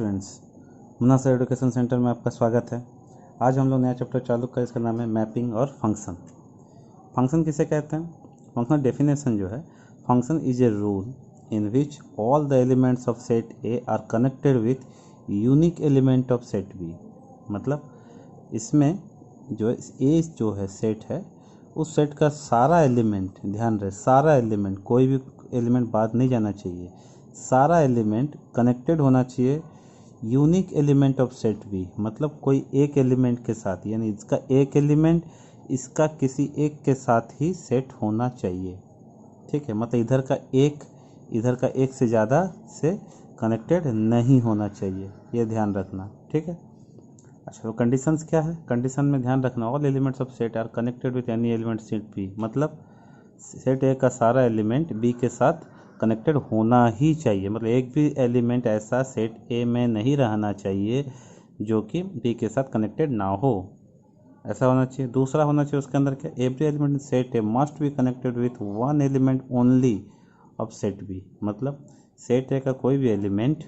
Students, Munna sir education centre में आपका स्वागत है। आज हम लोग नया चैप्टर चालू करें, इसका नाम है मैपिंग और फंक्शन। फंक्शन किसे कहते हैं? फंक्शन डेफिनेशन जो है, function is a rule in which all the elements of set A are connected with unique element of set B. मतलब इसमें जो ए जो है सेट है, उस सेट का सारा एलिमेंट, ध्यान रहे सारा एलिमेंट, कोई भी एलिमेंट बाद नहीं जाना चाहिए, सारा एलिमेंट कनेक्टेड होना चाहिए unique element of set B. मतलब कोई एक एलिमेंट के साथ, यानी इसका एक एलिमेंट इसका किसी एक के साथ ही सेट होना चाहिए। ठीक है, मतलब इधर का एक से ज़्यादा से कनेक्टेड नहीं होना चाहिए, ये ध्यान रखना। ठीक है, अच्छा तो कंडीशंस क्या है? कंडीशन में ध्यान रखना, all elements of set are connected with any element set B. मतलब सेट ए का सारा एलिमेंट बी के साथ कनेक्टेड होना ही चाहिए। मतलब एक भी एलिमेंट ऐसा सेट ए में नहीं रहना चाहिए जो कि बी के साथ कनेक्टेड ना हो, ऐसा होना चाहिए। दूसरा होना चाहिए उसके अंदर क्या, every element in set A must be connected with one element only of set B. मतलब सेट ए का कोई भी एलिमेंट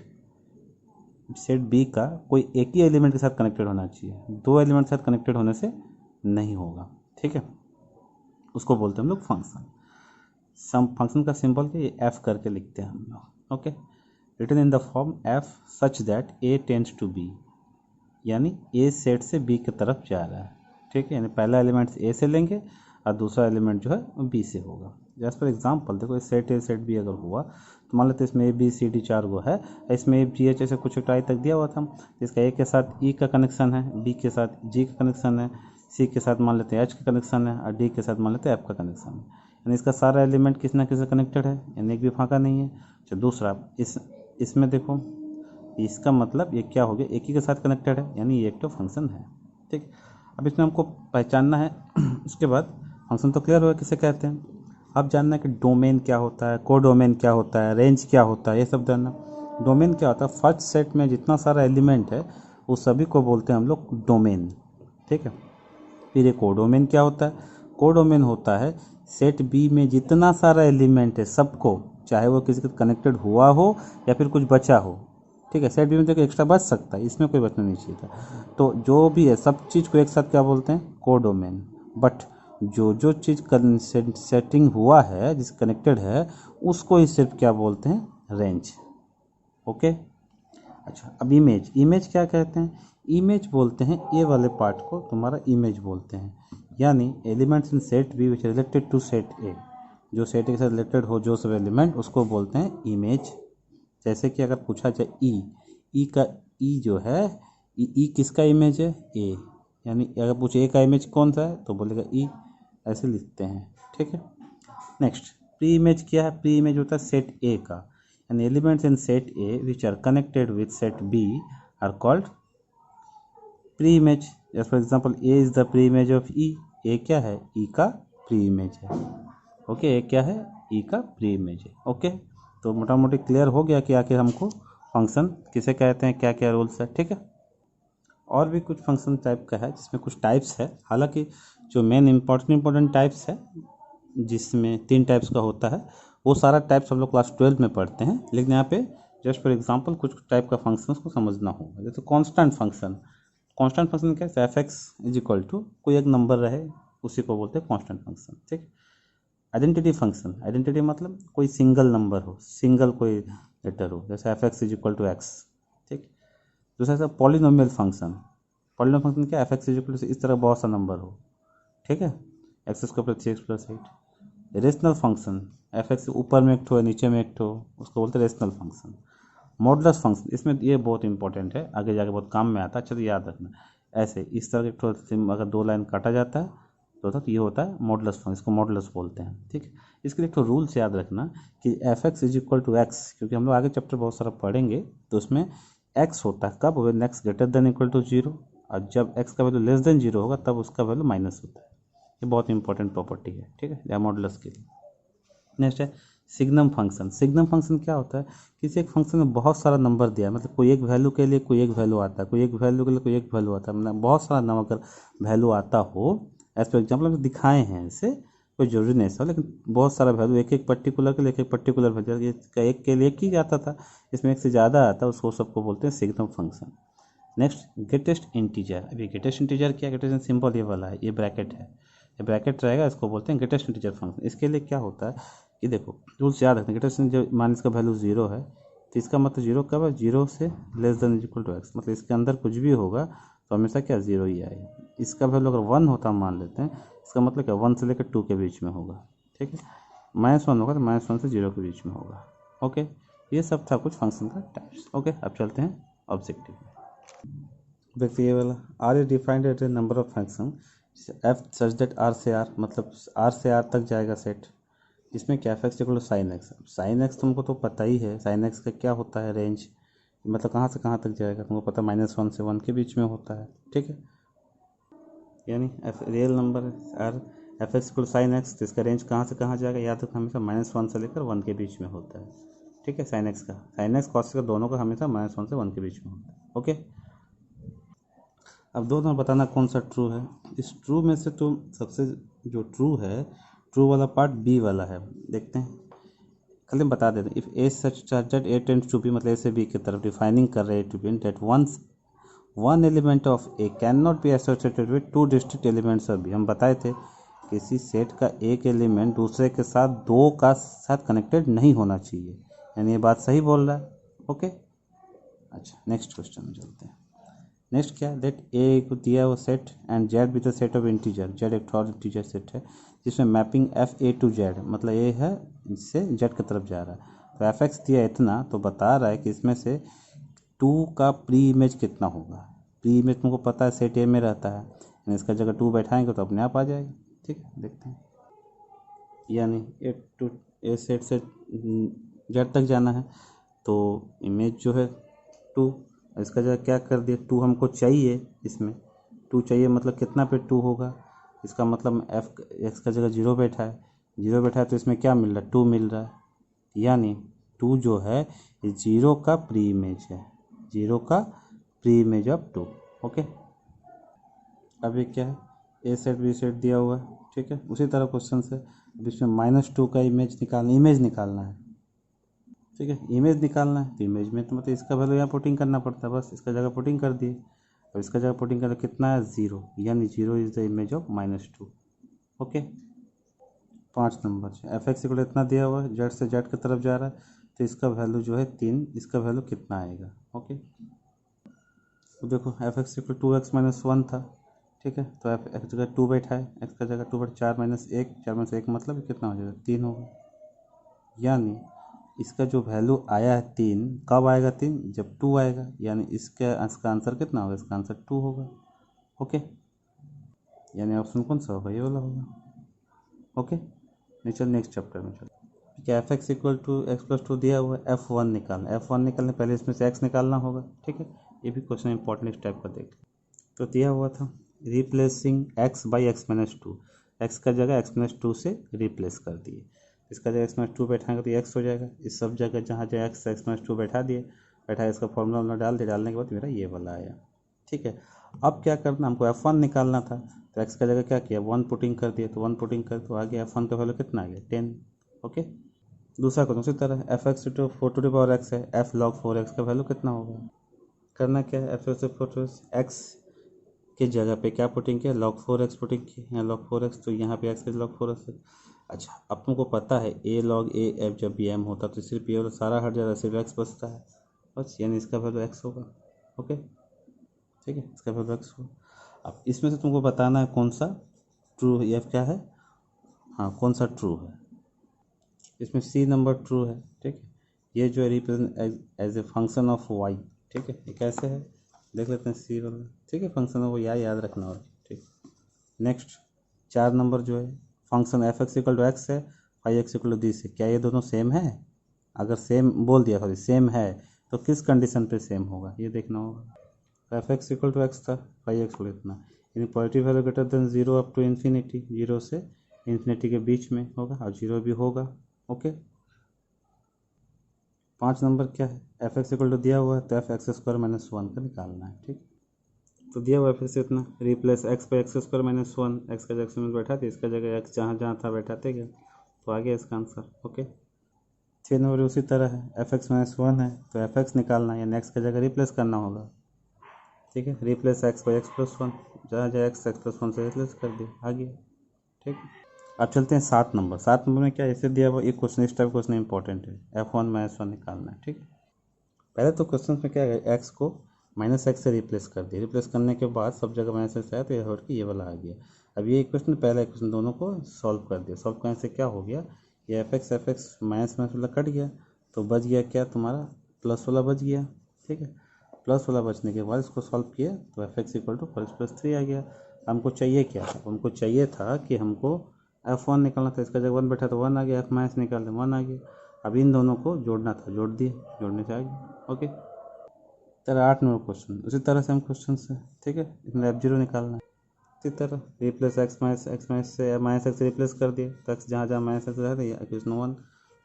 सेट बी का कोई एक ही एलिमेंट के साथ कनेक्टेड होना चाहिए, दो एलिमेंट के साथ कनेक्टेड होने से नहीं होगा। ठीक है, उसको बोलते हैं हम लोग फंक्शन। सम फंक्शन का सिंबल के ये एफ करके लिखते हैं हम लोग। Okay, written in the form F such that A tends to B, यानी ए सेट से बी की तरफ जा रहा है। ठीक है, यानी पहला एलिमेंट ए से लेंगे और दूसरा एलिमेंट जो है वो बी से होगा। जैसे फॉर एग्जांपल देखो, सेट ए सेट बी अगर हुआ तो मान लेते हैं इसमें ए बी सी डी चार गो है, इसमें एफ जी एच ऐसे कुछ टाई तक दिया हुआ था, जिसका ए के साथ ई का कनेक्शन है, बी के साथ जी का कनेक्शन है, सी के साथ मान लेते हैं एच का कनेक्शन है और डी के साथ मान लेते हैं एफ का कनेक्शन है। यानी इसका सारा एलिमेंट किसी ना किसी से कनेक्टेड है, यानी एक भी फाँका नहीं है। अच्छा दूसरा, इसमें देखो, इसका मतलब ये क्या हो गया, एक ही के साथ कनेक्टेड है, यानी ये एक तो फंक्शन है। ठीक, अब इसमें हमको पहचानना है। उसके बाद फंक्शन तो क्लियर हुआ किसे कहते हैं। अब जानना है कि डोमेन क्या होता है, कोडोमेन क्या होता है, रेंज क्या होता है, ये सब जानना। डोमेन क्या होता है, फर्स्ट सेट में जितना सारा एलिमेंट है उस सभी को बोलते हैं हम लोग डोमेन। ठीक है, फिर ये कोडोमेन क्या होता है, कोडोमेन होता है सेट बी में जितना सारा एलिमेंट है सबको, चाहे वो किसी के कनेक्टेड हुआ हो या फिर कुछ बचा हो। ठीक है, सेट बी में देखो एक्स्ट्रा बच सकता है, इसमें कोई बचना नहीं चाहिए था। तो जो भी है सब चीज़ को एक साथ क्या बोलते हैं, कोडोमेन। बट जो चीज़ सेटिंग हुआ है, जिस कनेक्टेड है, उसको ही सिर्फ क्या बोलते हैं, रेंज। ओके, अच्छा अब इमेज क्या कहते हैं, इमेज बोलते हैं ए वाले पार्ट को तुम्हारा इमेज बोलते हैं। यानी elements in set B which related to set A, जो सेट ए के साथ रिलेटेड हो जो सब एलिमेंट, उसको बोलते हैं इमेज। जैसे कि अगर पूछा जाए ई जो है, ई किसका इमेज है, ए। यानी अगर पूछे ए का इमेज कौन सा है तो बोलेगा ई, ऐसे लिखते हैं। ठीक है, नेक्स्ट प्री इमेज क्या है, प्री इमेज होता है सेट ए का, यानी elements in set A which are connected with set B are called preimage. जैसे for example A is the preimage of E, A क्या है, E का प्री इमेज है। Okay, A क्या है, E का प्री इमेज है। Okay, तो मोटा मोटी क्लियर हो गया कि आखिर हमको फंक्शन किसे कहते हैं, क्या क्या रूल्स है। ठीक है, और भी कुछ फंक्शन टाइप का है जिसमें कुछ टाइप्स है, हालांकि जो मेन इंपॉर्टेंट टाइप्स है जिसमें 3 टाइप्स का होता है, वो सारा टाइप्स हम लोग क्लास 12 में पढ़ते हैं। लेकिन यहाँ पे जस्ट फॉर एग्जांपल कुछ टाइप का फंक्शन को समझना होगा। जैसे कांस्टेंट फंक्शन क्या है, F X is equal to कोई एक नंबर रहे, उसी को बोलते हैं कांस्टेंट फंक्शन। ठीक, आइडेंटिटी फंक्शन, आइडेंटिटी मतलब कोई सिंगल नंबर हो, सिंगल कोई लेटर हो, जैसे F X is equal to X. ठीक, दूसरा है पॉलिनोमियल फंक्शन क्या, F X is equal to इस तरह बहुत सा नंबर हो। ठीक है, x square plus 6 plus 8। Rational function, f x ऊपर में एक ठो है नीचे में एक ठो, उसको बोलते हैं रेशनल फंक्शन। मॉडुलस फंक्शन, इसमें ये बहुत इंपॉर्टेंट है, आगे जाके बहुत काम में आता है, अच्छा तो याद रखना। ऐसे इस तरह के ठो अगर 2 लाइन काटा जाता है तो ये होता है मॉडुलस फंक्शन, इसको मॉडुलस बोलते हैं। ठीक है, इसके लिए एक तो रूल्स याद रखना कि F X is equal to X, क्योंकि हम लोग आगे चैप्टर बहुत सारा पढ़ेंगे, तो उसमें एक्स होता है कब, when X greater than equal to 0, और जब एक्स का वैल्यू लेस देन 0 होगा तब उसका वैल्यू माइनस होता है। ये बहुत इंपॉर्टेंट प्रॉपर्टी है। ठीक है, या मॉडुलस के लिए। नेक्स्ट है सिग्नम फंक्शन। सिग्नम फंक्शन क्या होता है, किसी एक फंक्शन में बहुत सारा नंबर दिया है, मतलब कोई एक वैल्यू के लिए कोई एक वैल्यू आता है, कोई एक वैल्यू के लिए कोई एक वैल्यू आता है, मतलब बहुत सारा नंबर अगर वैल्यू आता हो, एज पर एग्जाम्पल हम दिखाए हैं इसे, कोई ज़रूरी नहीं ऐसा, लेकिन बहुत सारा वैल्यू एक एक पर्टिकुलर के लिए एक एक पर्टिकुलर वैल्यू, ये एक के लिए एक ही आता था, इसमें एक से ज़्यादा आता है, उसको सबको बोलते हैं signum function. Next greatest integer. अभी ग्रेटेस्ट इंटीजर क्या, ग्रेटेस्ट सिंपल ये वाला है, ये ब्रैकेट है, ये ब्रैकेट रहेगा, इसको बोलते हैं ग्रेटेस्ट इंटीजर फंक्शन। इसके लिए क्या होता है कि देखो रूल्स याद रखते हैं, ग्रेटेस्ट जब मान इसका वैल्यू 0 है तो इसका मतलब 0 कब है, 0 से less than equal to X, मतलब इसके अंदर कुछ भी होगा तो हमेशा क्या 0 ही आएगा। इसका वैल्यू अगर 1 होता मान लेते हैं, इसका मतलब क्या 1 से लेकर 2 के बीच में होगा, ठीक है। -1 होगा तो -1 से 0 के बीच में होगा। ओके, ये सब था कुछ फंक्शन का टाइप्स। ओके, अब चलते हैं ऑब्जेक्टिव में। देखिए ये वाला, R is defined at a number of function F such that R से आर, मतलब आर से आर तक जाएगा सेट। इसमें क्या F x equal to sine X, sine X तुमको तो पता ही है, साइन एक्स का क्या होता है रेंज, मतलब कहाँ से कहाँ तक जाएगा तुमको पता, -1 से 1 के बीच में होता है, ठीक है। यानी F real number R F x equal sine x, तो इसका रेंज कहाँ से कहाँ जाएगा, या तो हमेशा -1 से लेकर 1 के बीच में होता है, ठीक है। साइन एक्स कॉस का दोनों का हमेशा -1 से 1 के बीच में होता है। ओके, अब दोनों बताना कौन सा ट्रू है। इस ट्रू में से तो सबसे जो ट्रू है, ट्रू वाला पार्ट बी वाला है, देखते हैं। खाली हम बता देते हैं, if A such that A tends to B, मतलब ए से बी की तरफ डिफाइनिंग कर रहे हैं to be that once one element of A can not be associated with two distinct elements of B. हम बताए थे किसी सेट का एक एलिमेंट दूसरे के साथ दो का साथ कनेक्टेड नहीं होना चाहिए, यानी ये बात सही बोल रहा है। ओके, अच्छा नेक्स्ट क्वेश्चन में चलते हैं। नेक्स्ट क्या है, दैट ए को दिया हुआ set and Z with the set of integer, Z एक और इंटीजर सेट है जिसमें mapping F A to Z, मतलब ए है इससे जेड की तरफ जा रहा है, तो एफ एक्स दिया इतना, तो बता रहा है कि इसमें से 2 का प्री इमेज कितना होगा। प्री इमेज तुमको पता है सेट ए में रहता है, यानी इसका जगह 2 बैठाएंगे तो अपने आप आ जाएगा, ठीक है। देखते हैं, यानी ए सेट से जेड तक जाना है, तो इमेज जो है 2, इसका जगह क्या कर दिया 2 हमको चाहिए, इसमें 2 चाहिए, मतलब कितना पे 2 होगा, इसका मतलब एफ एक्स का जगह 0 बैठा है, 0 बैठा है तो इसमें क्या मिल रहा है 2 मिल रहा है, यानी 2 जो है ये 0 का प्री इमेज है, 0 का प्री इमेज ऑफ 2। ओके, अब ये क्या है, ए सेट बी सेट दिया हुआ है, ठीक है। उसी तरह क्वेश्चन से अब इसमें -2 का इमेज निकालना है, ठीक है। इमेज निकालना है तो इमेज में तो मतलब इसका वैल्यू यहाँ पुटिंग करना पड़ता है, बस इसका जगह पुटिंग कर दिए। अब इसका जगह पुटिंग कर कितना है 0, यानी 0 is the image of -2। Okay, 5 number F x equal इतना दिया हुआ है, जेड से जेड की तरफ जा रहा है, तो इसका वैल्यू जो है 3, इसका वैल्यू कितना आएगा। ओके, तो देखो एफ एक्स इक्वल 2x-1 था, ठीक है, तो एफ एक्स जगह 2 बैठा है, एक्स का जगह 2 बैठा 4-1, 4-1 मतलब कितना हो जाएगा 3 होगा, यानी इसका जो वैल्यू आया है 3, कब आएगा 3 जब 2 आएगा, यानी इसका आंसर कितना होगा, इसका आंसर 2 होगा। ओके, यानी ऑप्शन कौन सा होगा, ये वाला होगा। ओके, चल नेक्स्ट चैप्टर में चल, क्या F x equal to X plus 2 दिया हुआ है, F1 निकालना, F1 निकालने पहले इसमें से x निकालना होगा, ठीक है। ये भी क्वेश्चन इंपॉर्टेंट इस टाइप का देख, तो दिया हुआ था replacing x by x-2, x का जगह x-2 से रिप्लेस कर दिए, इसका जगह x-2 बैठाएंगे तो x हो जाएगा, इस सब जगह जहाँ जो x-2 बैठा इसका फॉर्मूला डाल दिया, डालने के बाद मेरा ये वाला आया, ठीक है। अब क्या करना, हमको F1 निकालना था, तो x का जगह क्या किया 1 पुटिंग कर दिया, तो 1 पुटिंग कर तो आगे F1 का वैल्यू कितना आ गया 10। ओके, दूसरा क्वेश्चन उसी तरह एफ एक्स टू 4 है, एफ लॉग 4x का वैल्यू कितना होगा, करना क्या है, एफ एक्स की जगह पे क्या पुटिंग किया log 4x पुटिंग की, यहाँ log 4x, तो यहाँ पे x के log 4x है। अच्छा, अब तुमको पता है a log a f जब भी m होता तो सिर्फ ये वाला सारा हट जाता है, सिर्फ x बचता है बस, यानी इसका वैल्यू x होगा। ओके, ठीक है, इसका वैल्यू x होगा। अब इसमें से तुमको बताना है कौन सा ट्रू है, क्या है, हाँ कौन सा ट्रू है, इसमें सी नंबर ट्रू है, ठीक है। ये जो है represent as a function of Y, ठीक है, ये कैसे है देख लेते हैं, सी वाला, ठीक है, फंक्शन ऑफ वाई याद रखना और, ठीक। नेक्स्ट 4 नंबर जो है function f x equal to x है, phi x equal to this है, क्या ये दोनों सेम है, अगर सेम बोल दिया सॉरी सेम है तो किस कंडीशन पे सेम होगा ये देखना होगा। F x equal to X था, फाई एक्स इक्वल इतना, यानी positive value greater than 0 up to infinity, 0 से इन्फिनिटी के बीच में होगा और 0 भी होगा। ओके, 5 नंबर क्या है, एफ एक्स इक्वल टू दिया हुआ है तो एफ एक्स स्क्वायर -1 का निकालना है, ठीक। तो दिया हुआ फिर से इतना, रिप्लेस एक्स पर x square minus one, x का जगह में बैठा था, इसका जगह एक्स जहाँ जहाँ था बैठाते गए, तो आ गया इसका आंसर। ओके, 6 नंबर उसी तरह है, एफ एक्स माइनस वन है तो एफ एक्स निकालना है, यानी एक्स का जगह रिप्लेस करना होगा। ठीक है, replace x by x plus one, जहाँ जहाँ एक्स एक्स प्लस वन से रिप्लेस कर दिया, आ गया। ठीक, अब चलते हैं 7 नंबर। 7 नंबर में क्या ऐसे दिया हुआ, एक क्वेश्चन, इस टाइप क्वेश्चन इंपॉर्टेंट है, एफ वन माइनस वन निकालना है। ठीक, पहले तो क्वेश्चन में क्या है, एक्स को माइनस एक्स से रिप्लेस कर दिया, रिप्लेस करने के बाद सब जगह माइनस एक्स आया तो ये हट के ये वाला आ गया। अब ये इक्वेशन, पहला इक्वेशन दोनों को सॉल्व कर दिया, सॉल्व करने से क्या हो गया, ये एफ एक्स माइनस माइनस वाला कट गया, तो बच गया क्या तुम्हारा, प्लस वाला बच गया। ठीक है, प्लस वाला बचने के बाद इसको सॉल्व किया तो F x equal to 4x+3 आ गया। हमको चाहिए क्या था, हमको चाहिए था कि हमको एफ वन निकालना था, इसका जब वन बैठा तो वन आ गया, एफ माइनस निकालने वन आ गया। अब इन दोनों को जोड़ना था, जोड़ दिए, जोड़ने से आ गया। ओके, तरह 8 नंबर क्वेश्चन उसी तरह से हम क्वेश्चन से, ठीक है, इसमें एफ जीरो निकालना है। इसी तरह रिप्लेस एक्स माइनस से माइनस एक्स रिप्लेस कर दिए, तो एक्स जहाँ जहाँ माइनस एक्स रहता है इक्वेशन वन,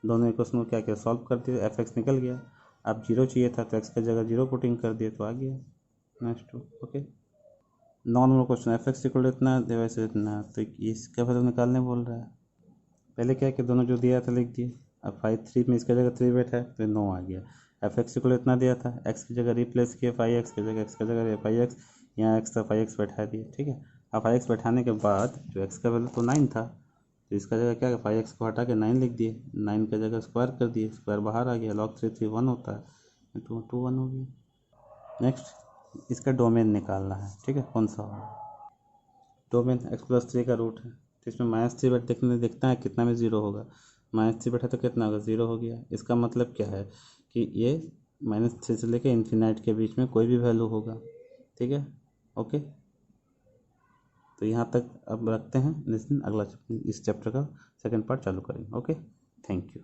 दोनों इक्वेशन को क्या किया, सॉल्व कर दिए, एफ एक्स निकल गया। अब जीरो चाहिए था तो एक्स की जगह जीरो पुटिंग कर दिए तो आ गया। Next, okay, 9 number question, F x equal इतना वैसे इतना, तो इसका वैल्यू निकालने बोल रहा है। पहले क्या कि दोनों जो दिया था लिख दिए, अब 5 3 में इसका जगह 3 बैठा है तो 9 आ गया। एफ एक्स को इतना दिया था, एक्स की जगह रिप्लेस किया 5x की जगह, एक्स की जगह 5x, यहाँ एक्स था 5x बैठा दिया। ठीक है, अब 5x बैठाने के बाद जो एक्स का वैल्यू तो 9 था, तो इसका जगह क्या, 5x को हटा के 9 लिख दिए, 9 की जगह स्क्वायर कर दिए, स्क्वायर बाहर आ गया, log 3 3 1 होता है, तो 2 1 हो गया। नेक्स्ट, इसका डोमेन निकालना है। ठीक है, कौन सा होगा, डोमेन x+3 का रूट है, तो इसमें -3 बैठ देखने देखता है कितना में ज़ीरो होगा, -3 बैठा तो कितना होगा, ज़ीरो हो गया। इसका मतलब क्या है कि ये -3 से लेकर इन्फिनाइट के बीच में कोई भी वैल्यू होगा। ठीक है, ओके, तो यहाँ तक अब रखते हैं, नेक्स्ट दिन अगला इस चैप्टर का सेकंड पार्ट चालू करेंगे। Okay, thank you.